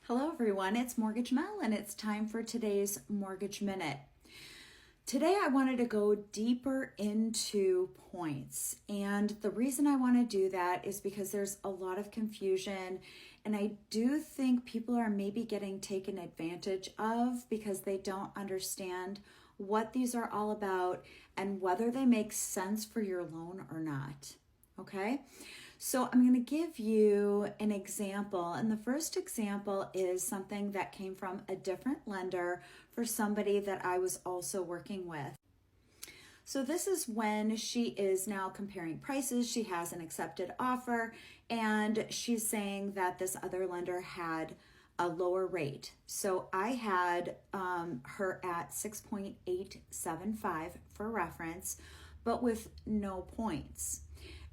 Hello everyone, it's Mortgage Mel and it's time for today's Mortgage Minute. Today I wanted to go deeper into points, and the reason I want to do that is because there's a lot of confusion, and I do think people are maybe getting taken advantage of because they don't understand what these are all about and whether they make sense for your loan or not. Okay? So I'm going to give you an example, and the first example is something that came from a different lender for somebody that I was also working with. So this is when she is now comparing prices. She has an accepted offer, and she's saying that this other lender had a lower rate. So I had her at 6.875 for reference, but with no points.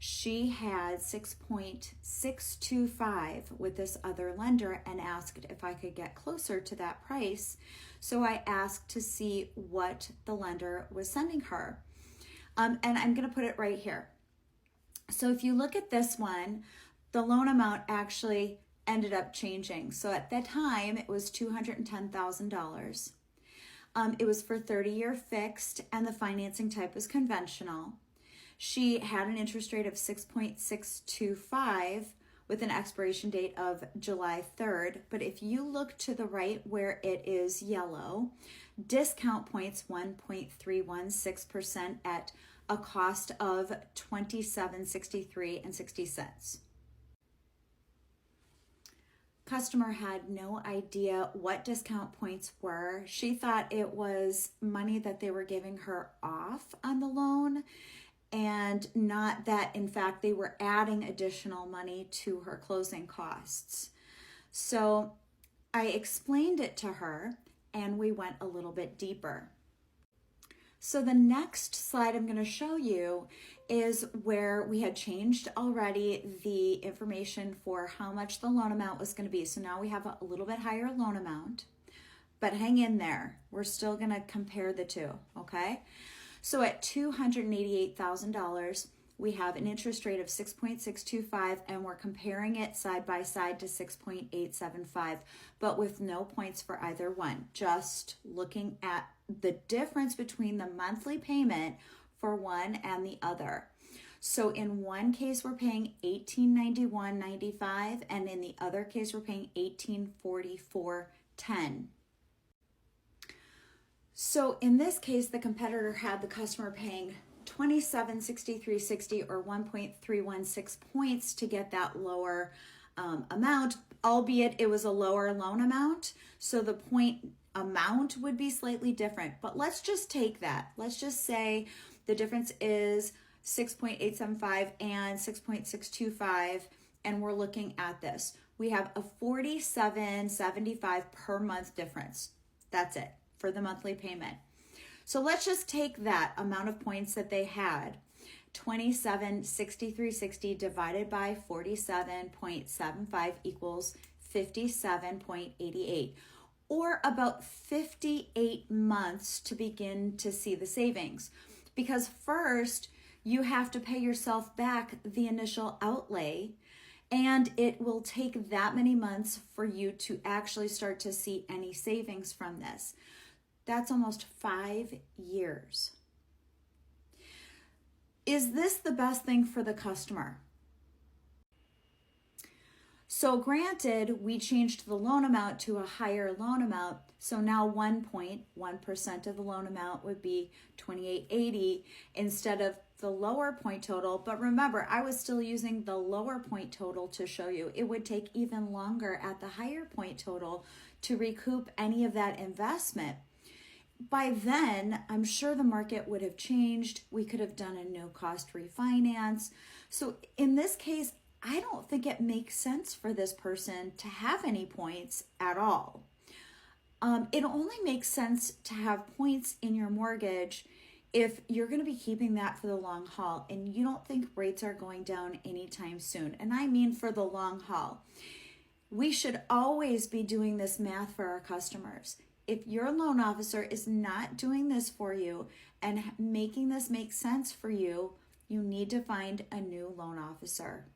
She had 6.625 with this other lender and asked if I could get closer to that price. So I asked to see what the lender was sending her. And I'm going to put it right here. So if you look at this one, the loan amount actually ended up changing. So at that time, it was $210,000. It was for 30-year fixed, and the financing type was conventional. She had an interest rate of 6.625 with an expiration date of July 3rd. But if you look to the right where it is yellow, discount points 1.316% at a cost of $27.63.60. Customer had no idea what discount points were. She thought it was money that they were giving her off on the loan, and not that, in fact, they were adding additional money to her closing costs. So I explained it to her, and we went a little bit deeper. So the next slide I'm going to show you is where we had changed already the information for how much the loan amount was going to be. So now we have a little bit higher loan amount, but hang in there. We're still going to compare the two, okay? So at $288,000, we have an interest rate of 6.625, and we're comparing it side by side to 6.875, but with no points for either one, just looking at the difference between the monthly payment for one and the other. So in one case, we're paying $1891.95, and in the other case, we're paying $1844.10. So in this case, the competitor had the customer paying $27.63.60 or 1.316 points to get that lower amount, albeit it was a lower loan amount. So the point amount would be slightly different. But let's just take that. Let's just say the difference is 6.875 and 6.625, and we're looking at this. We have a $47.75 per month difference. That's it for the monthly payment. So let's just take that amount of points that they had, 27.6360 divided by 47.75 equals 57.88, or about 58 months to begin to see the savings. Because first, you have to pay yourself back the initial outlay, and it will take that many months for you to actually start to see any savings from this. That's almost 5 years. Is this the best thing for the customer? So granted, we changed the loan amount to a higher loan amount. So now 1.1% of the loan amount would be $28.80 instead of the lower point total. But remember, I was still using the lower point total to show you. It would take even longer at the higher point total to recoup any of that investment. By then, I'm sure the market would have changed. We could have done a no-cost refinance. So in this case, I don't think it makes sense for this person to have any points at all. It only makes sense to have points in your mortgage if you're going to be keeping that for the long haul and you don't think rates are going down anytime soon. And I mean for the long haul. We should always be doing this math for our customers. If your loan officer is not doing this for you and making this make sense for you, you need to find a new loan officer.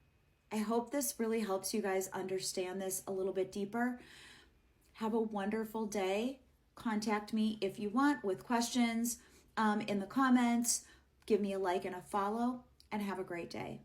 I hope this really helps you guys understand this a little bit deeper. Have a wonderful day. Contact me if you want with questions in the comments. Give me a like and a follow, and have a great day.